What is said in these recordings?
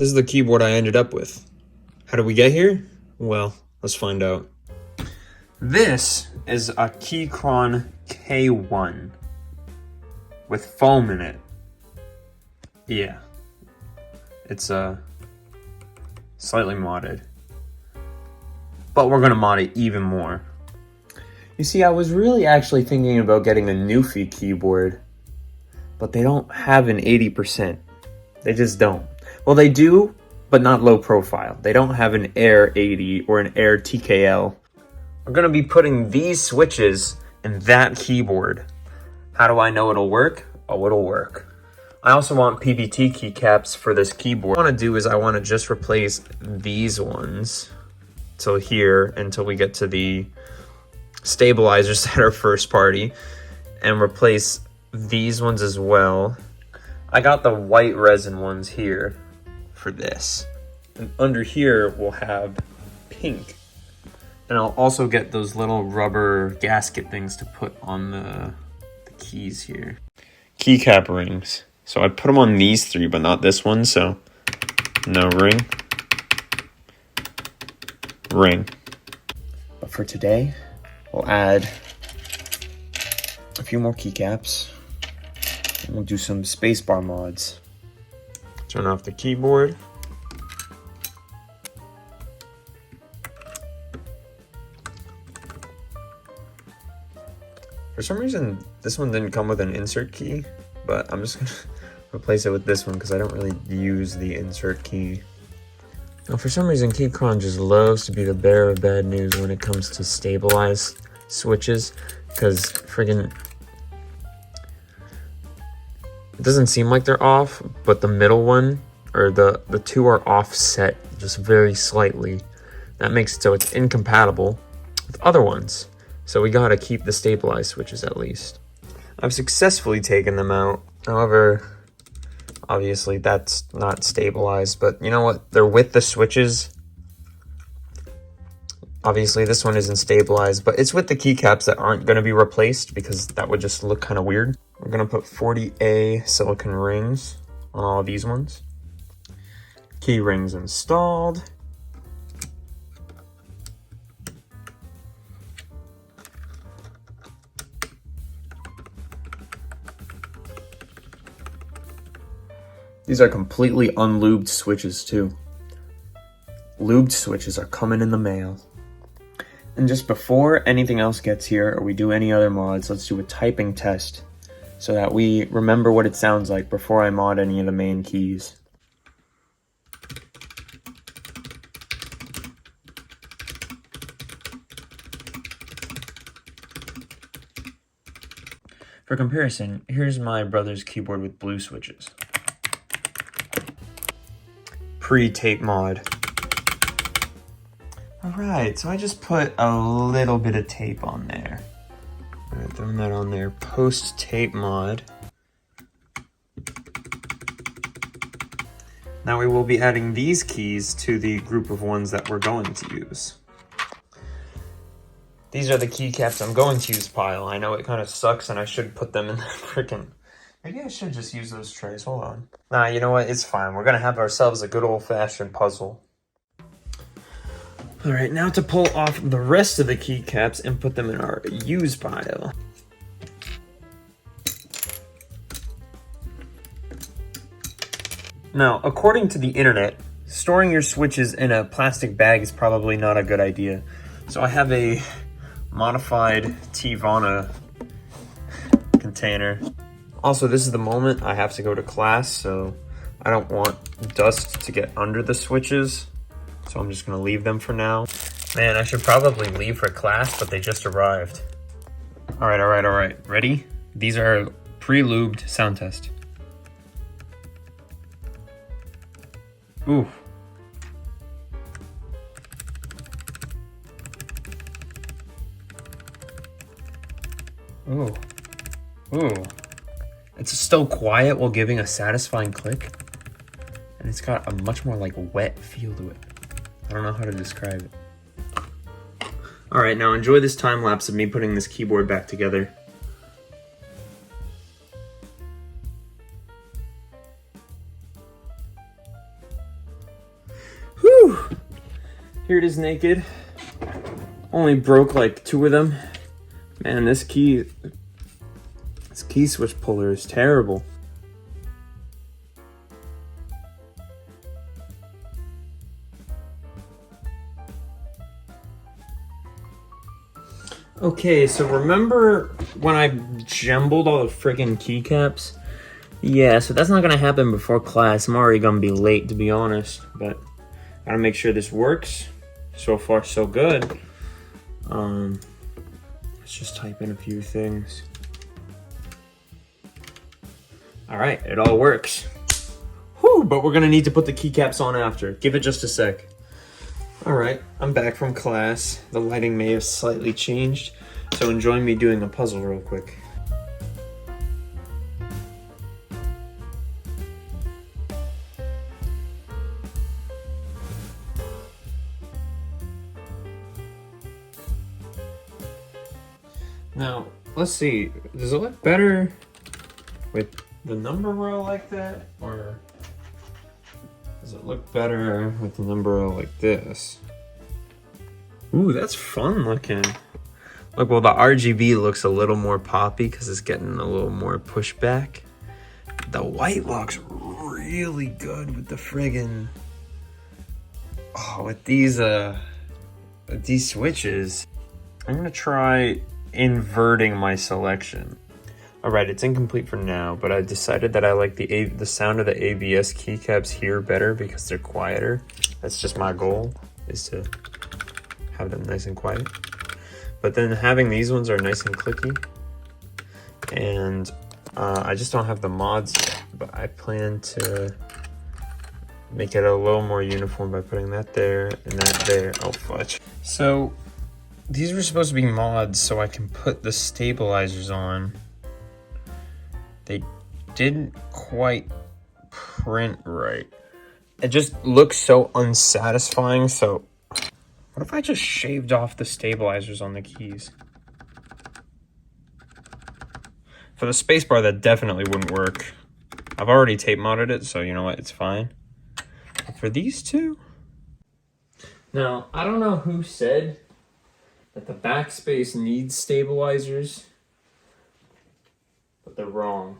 This is the keyboard I ended up with. How did we get here? Well, let's find out. This is a Keychron K1 with foam in it. Yeah, it's slightly modded, but we're gonna mod it even more. You see, I was really actually thinking about getting a NuPhy keyboard, but they don't have an 80%. They just don't. Well, they do, but not low profile. They don't have an Air 80 or an Air TKL. We're gonna be putting these switches in that keyboard. How do I know it'll work? Oh, it'll work. I also want PBT keycaps for this keyboard. What I want to do is I want to just replace these ones till here until we get to the stabilizers that are first party, and replace these ones as well. I got the white resin ones here for this, and under here we'll have pink, and I'll also get those little rubber gasket things to put on the keys here. Keycap rings. So I put them on these three, but not this one, so no ring. Ring. But for today, we'll add a few more keycaps, and we'll do some spacebar mods. Turn off the keyboard. For some reason, this one didn't come with an insert key, but I'm just gonna replace it with this one because I don't really use the insert key. Now, for some reason, Keychron just loves to be the bearer of bad news when it comes to stabilized switches, because friggin' it doesn't seem like they're off, but the middle one, or the two are offset just very slightly. That makes it so it's incompatible with other ones. So we gotta keep the stabilized switches at least. I've successfully taken them out. However, obviously that's not stabilized, but you know what? They're with the switches. Obviously this one isn't stabilized, but it's with the keycaps that aren't gonna be replaced because that would just look kind of weird. We're gonna put 40A silicone rings on all of these ones. Key rings installed. These are completely unlubed switches too. Lubed switches are coming in the mail. And just before anything else gets here or we do any other mods, let's do a typing test so that we remember what it sounds like before I mod any of the main keys. For comparison, here's my brother's keyboard with blue switches. Pre-tape mod. Alright, so I just put a little bit of tape on there. Alright, throwing that on there. Post-tape mod. Now we will be adding these keys to the group of ones that we're going to use. These are the keycaps I'm going to use pile. I know it kind of sucks and I should put them in the freaking... Maybe I should just use those trays. Hold on. Nah, you know what? It's fine. We're going to have ourselves a good old-fashioned puzzle. All right, now to pull off the rest of the keycaps and put them in our use pile. Now, according to the internet, storing your switches in a plastic bag is probably not a good idea. So I have a modified Tivana container. Also, this is the moment I have to go to class, so I don't want dust to get under the switches. So I'm just gonna leave them for now. Man, I should probably leave for class, but they just arrived. All right. Ready? These are pre-lubed sound test. Ooh. Ooh. Ooh. It's still quiet while giving a satisfying click. And it's got a much more like wet feel to it. I don't know how to describe it. All right, now enjoy this time lapse of me putting this keyboard back together. Whew! Here it is naked. Only broke like 2 of them. Man, this key switch puller is terrible. Okay, so remember when I jumbled all the friggin' keycaps? Yeah, so that's not gonna happen before class. I'm already gonna be late, to be honest, but gotta make sure this works. So far, so good. Let's just type in a few things. All right, it all works. Whew, but we're gonna need to put the keycaps on after. Give it just a sec. All right, I'm back from class. The lighting may have slightly changed, so enjoy me doing a puzzle real quick. Now, let's see, does it look better with the number row like that, or does it look better with the number row like this? Ooh, that's fun looking. Look, well, the RGB looks a little more poppy because it's getting a little more pushback. The white looks really good with the friggin', with these switches. I'm gonna try inverting my selection. All right, it's incomplete for now, but I decided that I like the sound of the ABS keycaps here better because they're quieter. That's just my goal, is to have them nice and quiet. But then having these ones are nice and clicky. And I just don't have the mods yet, but I plan to make it a little more uniform by putting that there and that there. Oh, fudge. So these were supposed to be mods so I can put the stabilizers on. They didn't quite print right. It just looks so unsatisfying, so what if I just shaved off the stabilizers on the keys? For the spacebar, that definitely wouldn't work. I've already tape modded it, so you know what, it's fine. But for these two? Now, I don't know who said that the backspace needs stabilizers, but they're wrong.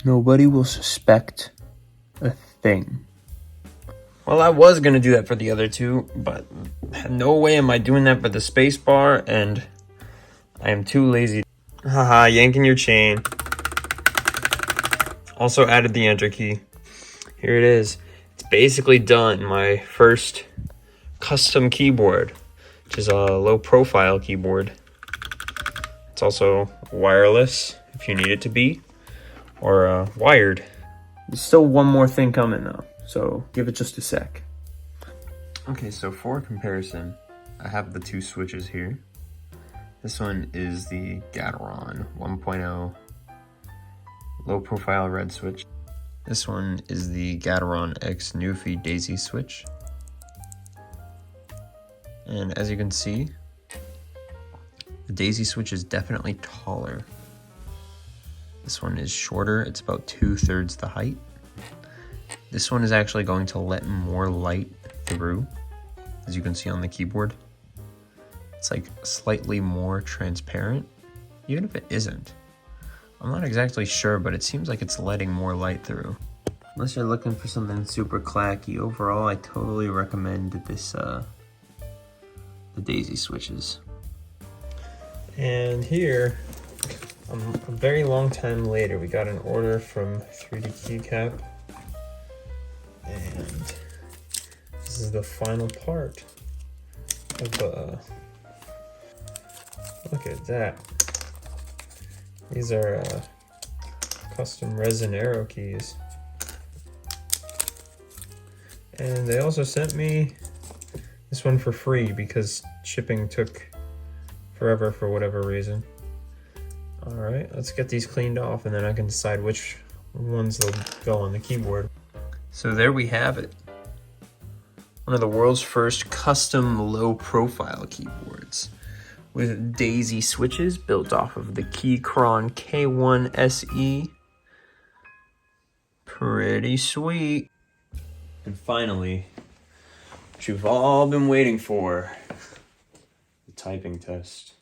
Nobody will suspect a thing. Well, I was gonna do that for the other two, but no way am I doing that for the space bar, and I am too lazy. Haha, yanking your chain. Also added the enter key. Here it is. It's basically done. My first custom keyboard, which is a low profile keyboard. It's also wireless if you need it to be, or wired. There's still one more thing coming though, so give it just a sec. Okay, so for comparison, I have the two switches here. This one is the Gateron 1.0 low profile red switch. This one is the Gateron X NuPhy Daisy switch. And as you can see, the Daisy switch is definitely taller. This one is shorter, it's about 2/3 the height. This one is actually going to let more light through, as you can see on the keyboard. It's like slightly more transparent, even if it isn't. I'm not exactly sure, but it seems like it's letting more light through. Unless you're looking for something super clacky, overall I totally recommend this, the Daisy switches. And here, a very long time later, we got an order from 3D Keycap, and this is the final part of look at that. These are custom resin arrow keys. And they also sent me this one for free because shipping took forever for whatever reason. All right, let's get these cleaned off and then I can decide which ones they'll go on the keyboard. So there we have it. One of the world's first custom low profile keyboards with Daisy switches built off of the Keychron K1 SE. Pretty sweet. And finally, what you've all been waiting for, the typing test.